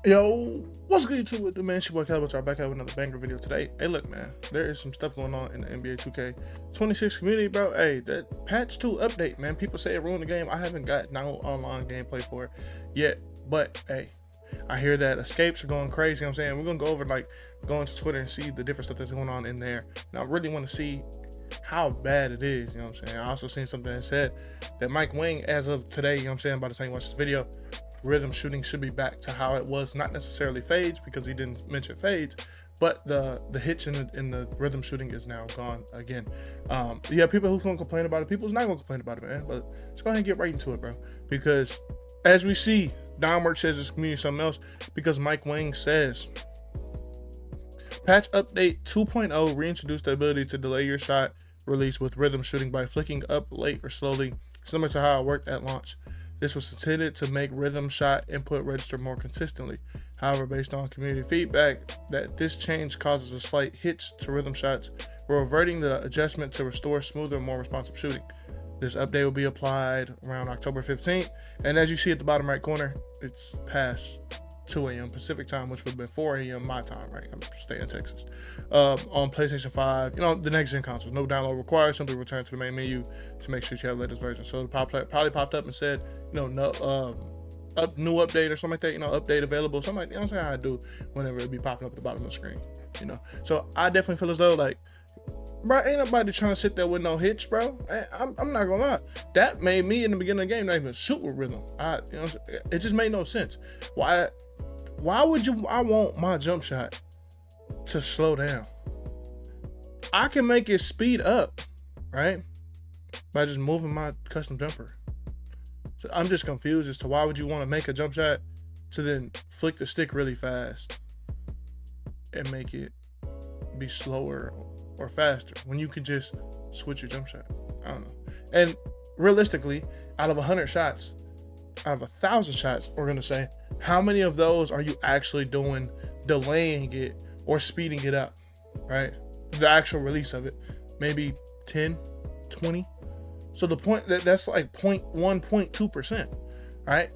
Yo, what's good YouTube with the man? It's your boy Calvin. Back out with another banger video today. Hey, look, man, there is some stuff going on in the NBA 2K26 community, bro. Hey, that patch 2 update, man. People say it ruined the game. I haven't got no online gameplay for it yet, but hey, I hear that escapes are going crazy. You know what I'm saying, we're gonna go over, like, go into Twitter and see the different stuff that's going on in there. And I really want to see how bad it is. You know what I'm saying? I also seen something that said that Mike Wang, as of today, you know what I'm saying, by the time you watch this video, rhythm shooting should be back to how it was, not necessarily fades because he didn't mention fades, but the hitch in the rhythm shooting is now gone again. Yeah, people who's gonna complain about it, people's not gonna complain about it, man, but let's go ahead and get right into it, bro, because as we see, Downwork says this community something else, because Mike Wang says patch update 2.0 reintroduced the ability to delay your shot release with rhythm shooting by flicking up late or slowly, similar to how it worked at launch. This was intended to make rhythm shot input register more consistently. However, based on community feedback, that this change causes a slight hitch to rhythm shots. We're reverting the adjustment to restore smoother, more responsive shooting. This update will be applied around October 15th. And as you see at the bottom right corner, it's past 2 a.m. Pacific time, which would have been 4 a.m. my time, right? I'm staying in Texas. On PlayStation 5, you know, the next gen consoles, no download required. Simply return to the main menu to make sure you have the latest version. So it probably popped up and said, you know, no, new update or something like that, you know, update available, something like that. You know what I'm saying? How I do whenever it be popping up at the bottom of the screen, you know. So I definitely feel as though, like, bro, ain't nobody trying to sit there with no hitch, bro. I'm not gonna lie. That made me in the beginning of the game not even shoot with rhythm. You know, it just made no sense. Why would I want my jump shot to slow down? I can make it speed up, right? By just moving my custom jumper. So I'm just confused as to why would you want to make a jump shot to then flick the stick really fast and make it be slower or faster when you could just switch your jump shot. I don't know. And realistically, out of 100 shots, out of 1,000 shots, we're gonna say, how many of those are you actually doing delaying it or speeding it up, right? The actual release of it, maybe 10, 20. So the point that's like 0.1, 0.2%, right?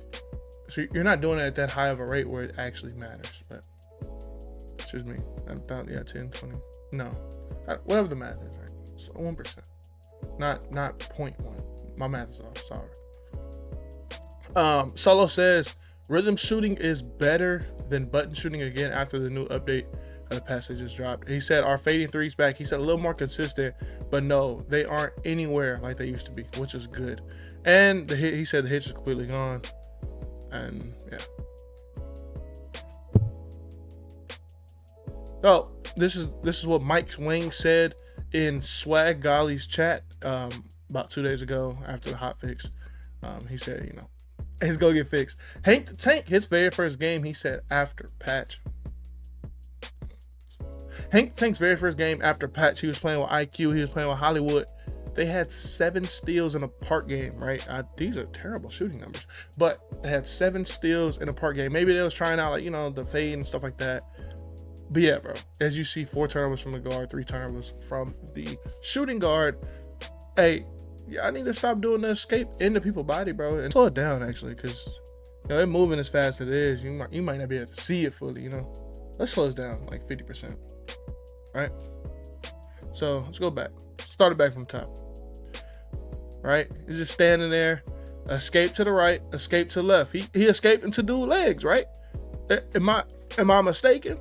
So you're not doing it at that high of a rate where it actually matters, but it's just me. I thought, yeah, 10, 20, no, whatever the math is, right? It's 1%, not 0.1. My math is off, sorry. Solo says rhythm shooting is better than button shooting again after the new update of the patch they just dropped. He said our fading threes back. He said a little more consistent, but no, they aren't anywhere like they used to be, which is good. And the hit, he said the hitch is completely gone. And yeah. So this is what Mike Wang said in Swag Golly's chat about 2 days ago after the hotfix. He said, you know, it's gonna get fixed. Hank the Tank, his very first game, he said after patch. Hank the Tank's very first game after patch, he was playing with IQ, he was playing with Hollywood. They had 7 steals in a park game, right? These are terrible shooting numbers, but they had 7 steals in a park game. Maybe they was trying out, like, you know, the fade and stuff like that. But yeah, bro, as you see, 4 turnovers from the guard, 3 turnovers from the shooting guard. Hey, yeah, I need to stop doing the escape into people's body, bro, and slow it down, actually, because, you know, it moving as fast as it is. You might not be able to see it fully, you know. Let's slow it down like 50%, right? So let's go back. Start it back from top, right? He's just standing there, escape to the right, escape to the left. He escaped into dude legs, right? Am I mistaken?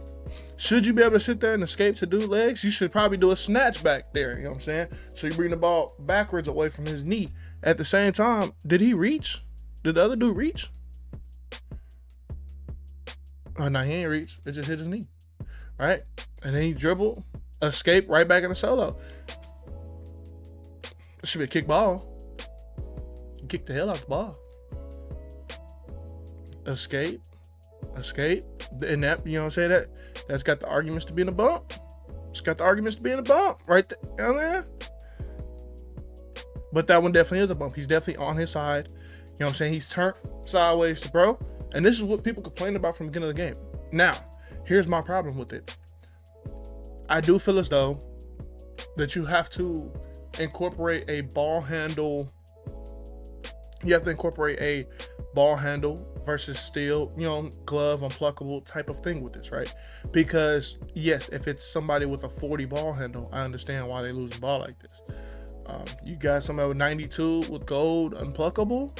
Should you be able to sit there and escape to dude legs? You should probably do a snatch back there, you know what I'm saying? So you bring the ball backwards away from his knee. At the same time, did he reach? Did the other dude reach? Oh, no, he ain't reach. It just hit his knee, right? And then he dribbled, escape, right back in the solo. It should be a kick ball. You kick the hell out the ball. Escape, and that, you know what I'm saying, that's got the arguments to be in a bump. It's got the arguments to be in a bump right there. But that one definitely is a bump. He's definitely on his side. You know what I'm saying? He's turned sideways to bro. And this is what people complain about from the beginning of the game. Now, here's my problem with it. I do feel as though that you have to incorporate a ball handle. You have to incorporate a ball handle versus steel, glove, unpluckable type of thing with this, right? Because yes, if it's somebody with a 40 ball handle, I understand why they lose the ball like this. You got somebody with 92 with gold unpluckable,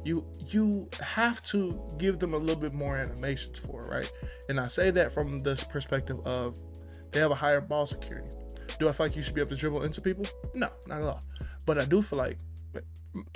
you have to give them a little bit more animations for it, right? And I say that from this perspective of they have a higher ball security. Do I feel like you should be able to dribble into people? No, not at all. But I do feel like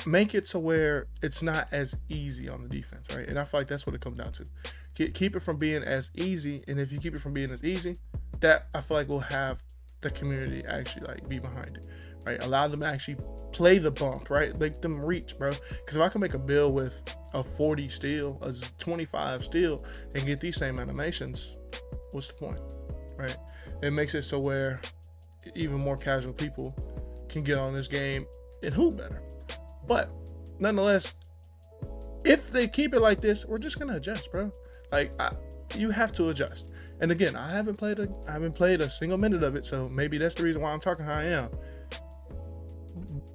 make it to where it's not as easy on the defense, right? And I feel like that's what it comes down to. Keep it from being as easy, and if you keep it from being as easy, that I feel like will have the community actually like be behind it, right? Allow them to actually play the bump, right? Make them reach, bro. Because if I can make a build with a 40 steal, a 25 steal, and get these same animations, what's the point, right? It makes it so where even more casual people can get on this game and hoop better. But nonetheless, if they keep it like this, we're just gonna adjust, bro. Like you have to adjust. And again, I haven't played a single minute of it, so maybe that's the reason why I'm talking how I am.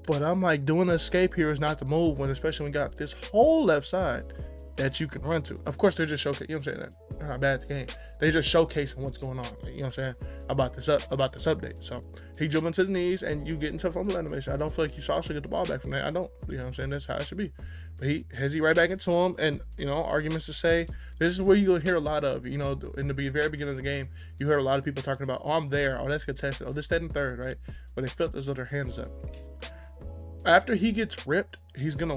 But I'm like, doing an escape here is not the move, when especially when we got this whole left side that you can run to. Of course, they're just showcasing, you know what I'm saying? They're not bad at the game. They're just showcasing what's going on, you know what I'm saying, about this update. So he jumping to the knees and you get into fumble animation. I don't feel like you should get the ball back from that. I don't, you know what I'm saying? That's how it should be. But he has right back into him, and arguments to say this is where you're gonna hear a lot of, in the very beginning of the game, you heard a lot of people talking about, oh, I'm there, oh, that's contested, oh, this, that, and third, right? But they felt as though their hands up. After he gets ripped, he's gonna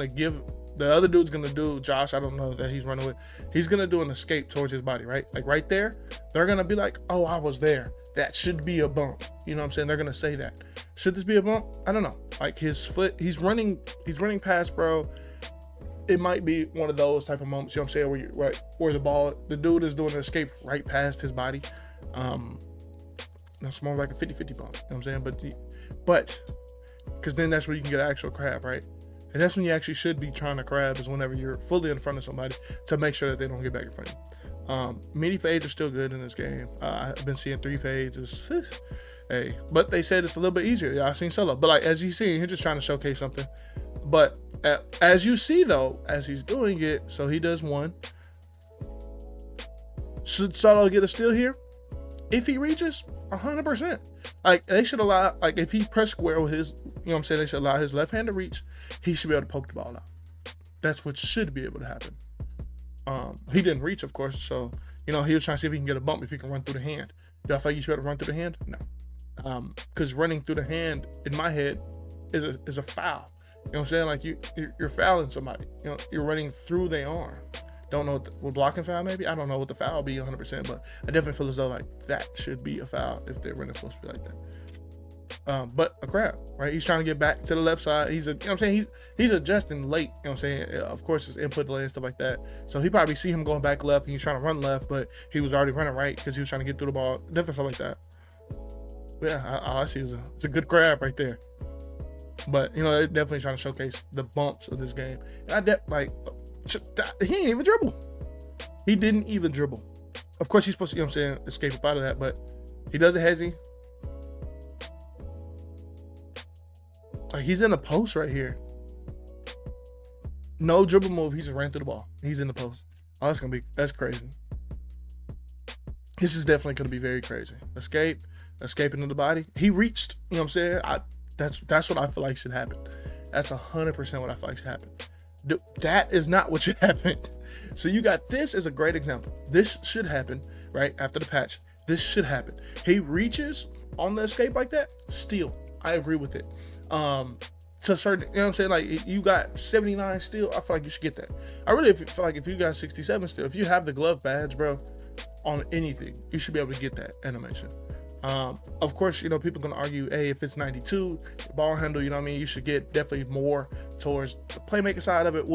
give the other dude's gonna do, Josh, I don't know that he's running with, he's gonna do an escape towards his body, right? Like right there, they're gonna be like, oh, I was there. That should be a bump. You know what I'm saying? They're gonna say that. Should this be a bump? I don't know. Like his foot, he's running past, bro. It might be one of those type of moments, you know what I'm saying, where the dude is doing an escape right past his body. That's more like a 50-50 bump, you know what I'm saying? But because then that's where you can get an actual crab, right? And that's when you actually should be trying to crab, is whenever you're fully in front of somebody, to make sure that they don't get back in front of you. Mini fades are still good in this game. I've been seeing 3 fades. Hey, but they said it's a little bit easier. Yeah, I've seen solo, but like as you see, he's just trying to showcase something. But as you see though, as he's doing it, so he does one. Should Solo get a steal here? If he reaches, 100%. Like they should allow, like if he press square with his, you know what I'm saying, they should allow his left hand to reach. He should be able to poke the ball out. That's what should be able to happen. He didn't reach, of course, so he was trying to see if he can get a bump, if he can run through the hand. Do I feel like you should be able to run through the hand? No. Because running through the hand, in my head, is a foul. You know what I'm saying? Like you're fouling somebody. You're running through their arm. Don't know what blocking foul maybe. I don't know what the foul will be 100%, but I definitely feel as though like that should be a foul if they're running supposed to be like that. But a crab, right? He's trying to get back to the left side. He's adjusting late. You know what I'm saying? Of course, his input delay and stuff like that. So he probably see him going back left, and he's trying to run left, but he was already running right because he was trying to get through the ball. Definitely felt like that. But yeah, I see it's a good crab right there. But they're definitely trying to showcase the bumps of this game. And he ain't even dribble. He didn't even dribble. Of course, he's supposed to, escape up out of that, but he does a hezzy. Like he's in the post right here. No dribble move. He just ran through the ball. He's in the post. Oh, that's crazy. This is definitely going to be very crazy. Escaping into the body. He reached, you know what I'm saying? That's what I feel like should happen. That's 100% what I feel like should happen. That is not what should happen. So you got this as a great example. This should happen right after the patch. This should happen. He reaches on the escape like that. Steal. I agree with it. To a certain, you know what I'm saying? Like you got 79 steal. I feel like you should get that. I really feel like if you got 67 steal, if you have the glove badge, bro, on anything, you should be able to get that animation. Of course, people are going to argue, hey, if it's 92 ball handle, you know what I mean, you should get definitely more towards the playmaker side of it.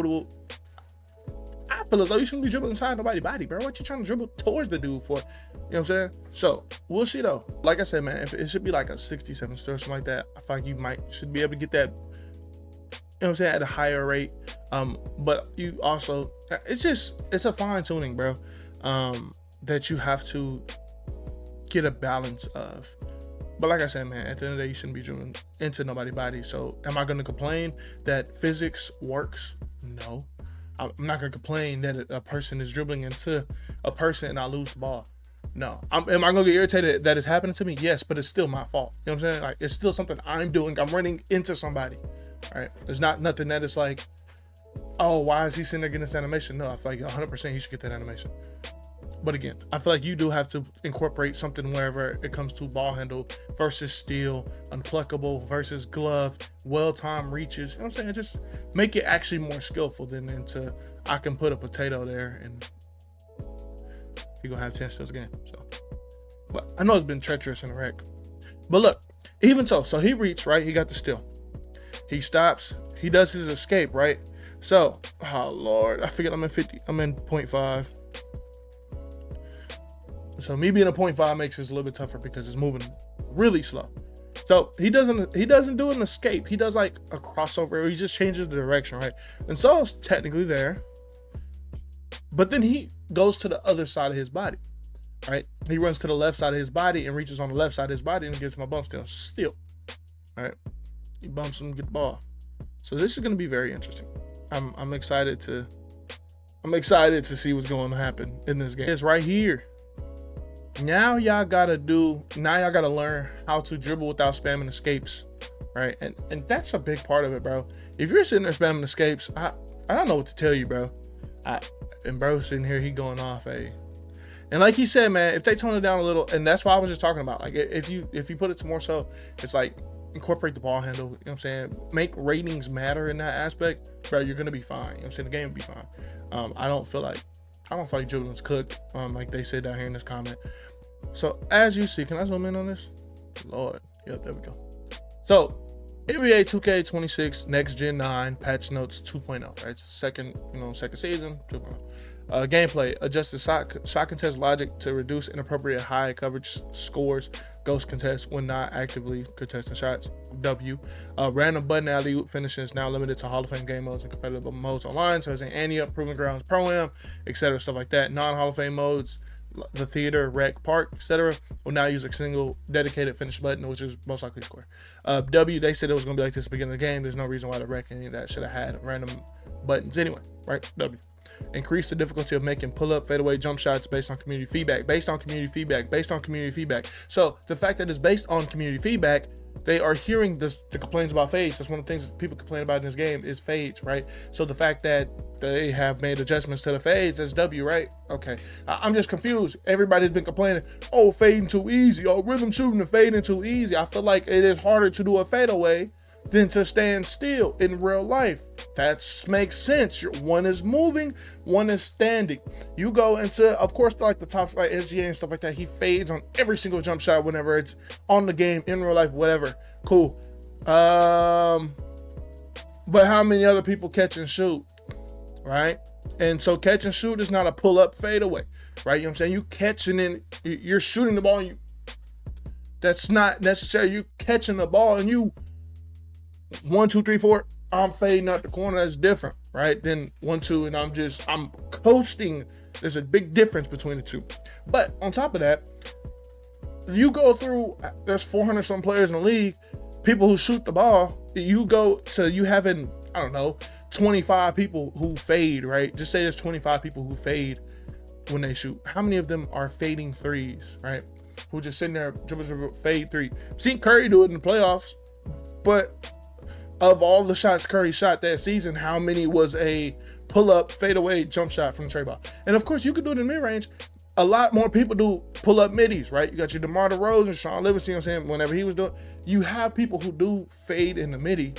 I feel as though you shouldn't be dribbling inside nobody's body, bro. What you trying to dribble towards the dude for? You know what I'm saying? So we'll see though. Like I said, man, if it should be like a 67 or something like that, I feel like you should be able to get that, you know what I'm saying, at a higher rate. But you also, it's a fine tuning, bro, that you have to get a balance of. But like I said, man, at the end of the day, you shouldn't be dribbling into nobody's body. So am I going to complain that physics works? No. I'm not gonna complain that a person is dribbling into a person and I lose the ball. No. Am I gonna get irritated that it's happening to me? Yes, but it's still my fault. You know what I'm saying? Like, it's still something I'm doing. I'm running into somebody. All right. There's nothing that is like, oh, why is he sitting there getting this animation? No, I feel like 100% he should get that animation. But again, I feel like you do have to incorporate something wherever it comes to ball handle versus steal, unpluckable versus glove, well-timed reaches. You know what I'm saying? Just make it actually more skillful than into I can put a potato there and you're going to have 10 steals a game. So, but I know it's been treacherous in the wreck. But look, even so he reached, right? He got the steal. He stops. He does his escape, right? So, oh Lord, I figured I'm in 50. I'm in 0.5. So me being a 0.5 makes this a little bit tougher because it's moving really slow. So he doesn't do an escape. He does like a crossover, or he just changes the direction, right? And so it's technically there. But then he goes to the other side of his body, right? He runs to the left side of his body and reaches on the left side of his body and gets my bump still. All right. He bumps him and get the ball. So this is going to be very interesting. I'm excited to see what's going to happen in this game. It's right here. Now y'all gotta learn how to dribble without spamming escapes, right? And that's a big part of it, bro. If you're sitting there spamming escapes, I don't know what to tell you, bro. And bro sitting here, he going off, and like he said, man, if they tone it down a little, and that's what I was just talking about. Like if you put it to more so, it's like incorporate the ball handle. You know what I'm saying? Make ratings matter in that aspect, bro. You're gonna be fine. You know what I'm saying? The game will be fine. I don't feel like dribbling's cooked, like they said down here in this comment. So as you see, can I zoom in on this? Lord, yep, there we go. So NBA 2K26 Next Gen 9 Patch Notes 2.0, right? Second season 2.0. Gameplay: adjusted shot contest logic to reduce inappropriate high coverage scores, ghost contests when not actively contesting shots. Random button alley-oop finishing is now limited to Hall of Fame game modes and competitive modes online, so as in Ante-Up, Proving Grounds, Pro-Am, etc., stuff like that. Non-Hall of Fame modes, the theater, rec, park, etc., will now use a single dedicated finish button, which is most likely score. They said it was going to be like this at the beginning of the game. There's no reason why the rec any of that should have had random buttons anyway, right? Increase the difficulty of making pull-up, fadeaway jump shots based on community feedback. So the fact that it's based on community feedback, they are hearing the complaints about fades. That's one of the things that people complain about in this game is fades, right? So the fact that they have made adjustments to the fades, that's W, right? Okay, I'm just confused. Everybody's been complaining, oh, fading too easy. Oh, rhythm shooting and fading too easy. I feel like it is harder to do a fadeaway than to stand still in real life. That makes sense. One is moving, one is standing. You go into, of course, like the top, like SGA and stuff like that, he fades on every single jump shot whenever it's on the game, in real life, whatever. Cool. But how many other people catch and shoot, right? And so catch and shoot is not a pull-up fadeaway, right? You know what I'm saying? You catching and you're shooting the ball, and that's not necessary. You catching the ball and you 1, 2, 3, 4, I'm fading out the corner. That's different, right? Then 1, 2, and I'm coasting. There's a big difference between the two. But on top of that, you go through, there's 400 some players in the league, people who shoot the ball. You go to, you having, 25 people who fade, right? Just say there's 25 people who fade when they shoot. How many of them are fading threes, right? Who just sitting there, dribble, fade three. I've seen Curry do it in the playoffs, but of all the shots Curry shot that season, how many was a pull-up, fadeaway jump shot from the tray ball? And of course, you could do it in mid-range. A lot more people do pull-up middies, right? You got your DeMar DeRozan, Sean Livingston, you know what I'm saying? Whenever he was doing, you have people who do fade in the midi,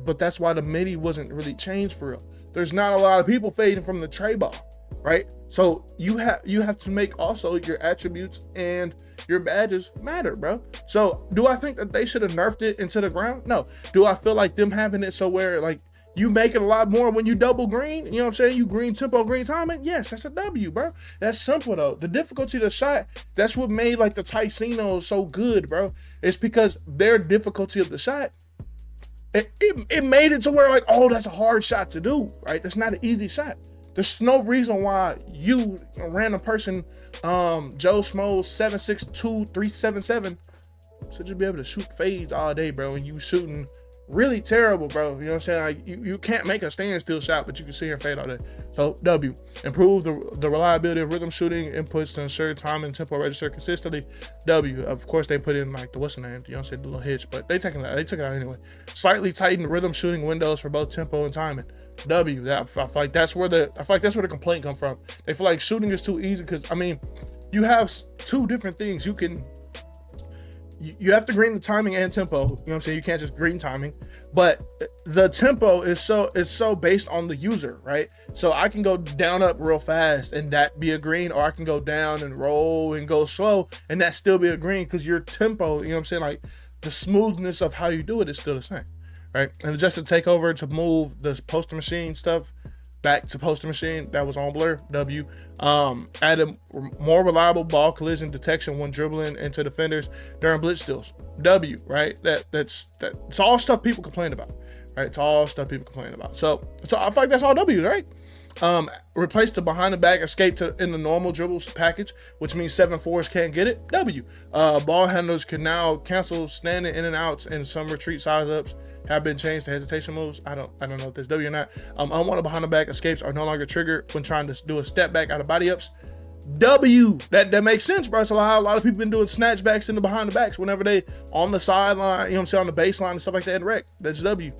but that's why the midi wasn't really changed for real. There's not a lot of people fading from the tray ball, right? So you have to make also your attributes and your badges matter, bro. So do I think that they should have nerfed it into the ground? No. Do I feel like them having it so where like you make it a lot more when you double green? You know what I'm saying? You green tempo, green timing? Yes, that's a W, bro. That's simple though. The difficulty of the shot, that's what made like the Tycenos so good, bro. It's because their difficulty of the shot, it made it to where like, oh, that's a hard shot to do, right? That's not an easy shot. There's no reason why you, a random person, Joe Schmo 7'6", 377, should just be able to shoot fades all day, bro. And you shooting really terrible, bro. You know what I'm saying? Like you can't make a standstill shot, but you can sit here and fade all day. So W, improve the reliability of rhythm shooting inputs to ensure time and tempo register consistently. W, of course they put in like the what's the name? You know what I'm saying? The little hitch, but they took it out anyway. Slightly tighten rhythm shooting windows for both tempo and timing. W, I feel like that's where the complaint come from. They feel like shooting is too easy because I mean, you have two different things. You have to green the timing and tempo. You know what I'm saying? You can't just green timing, but the tempo is so based on the user, right? So I can go down up real fast and that be a green, or I can go down and roll and go slow and that still be a green because your tempo, you know what I'm saying? Like the smoothness of how you do it is still the same, right? And adjust the takeover to move the poster machine stuff back to poster machine that was on blur. W, add a more reliable ball collision detection when dribbling into defenders during blitz steals. W, right? That's all stuff people complain about, right? It's all stuff people complain about. So I feel like that's all W's, right? Replace the behind the back escape in the normal dribbles package, which means 7-4s can't get it. W, ball handlers can now cancel standing in and outs, and some retreat size ups have been changed to hesitation moves. I don't know if there's W or not. Unwanted behind the back escapes are no longer triggered when trying to do a step back out of body ups. W, that makes sense, bro. So how a lot of people been doing snatchbacks in the behind the backs whenever they on the sideline, you know what I'm saying, on the baseline and stuff like that in rec. That's W.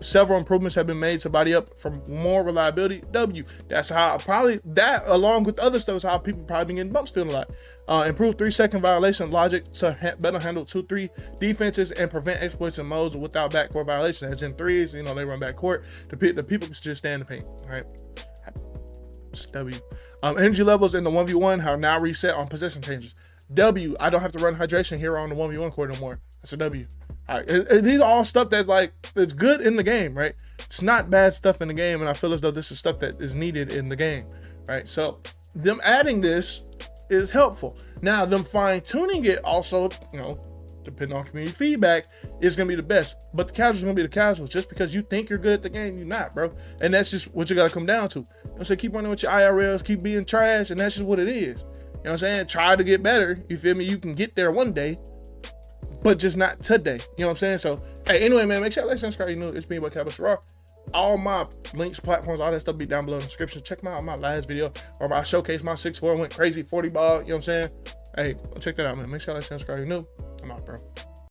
Several improvements have been made to body up for more reliability. W. That's how probably that along with other stuff is how people probably been getting bump stealing a lot. Improve 3-second violation logic to better handle 2-3 defenses and prevent exploits in modes without backcourt violation. As in threes, you know, they run backcourt. The people can just stand in the paint, right? W. Energy levels in the 1v1 are now reset on possession changes. W, I don't have to run hydration here on the 1v1 court no more. That's a W. All right. These are all stuff that's good in the game, right? It's not bad stuff in the game, and I feel as though this is stuff that is needed in the game, right? So them adding this is helpful. Now, them fine-tuning it also, you know, depending on community feedback, is going to be the best. But the casuals are going to be the casuals. Just because you think you're good at the game, you're not, bro. And that's just what you got to come down to. You know what I'm saying? Keep running with your IRLs, keep being trash, and that's just what it is. You know what I'm saying? Try to get better. You feel me? You can get there one day, but just not today. You know what I'm saying? So, hey, anyway, man, make sure you like, subscribe. You know, it's me, Cowboy Raw. All my links, platforms, all that stuff be down below in the description. Check out my last video or my showcase, my 6'4", went crazy 40 ball. You know what I'm saying? Hey, check that out, man. Make sure you like, subscribe. You know, I'm out, bro.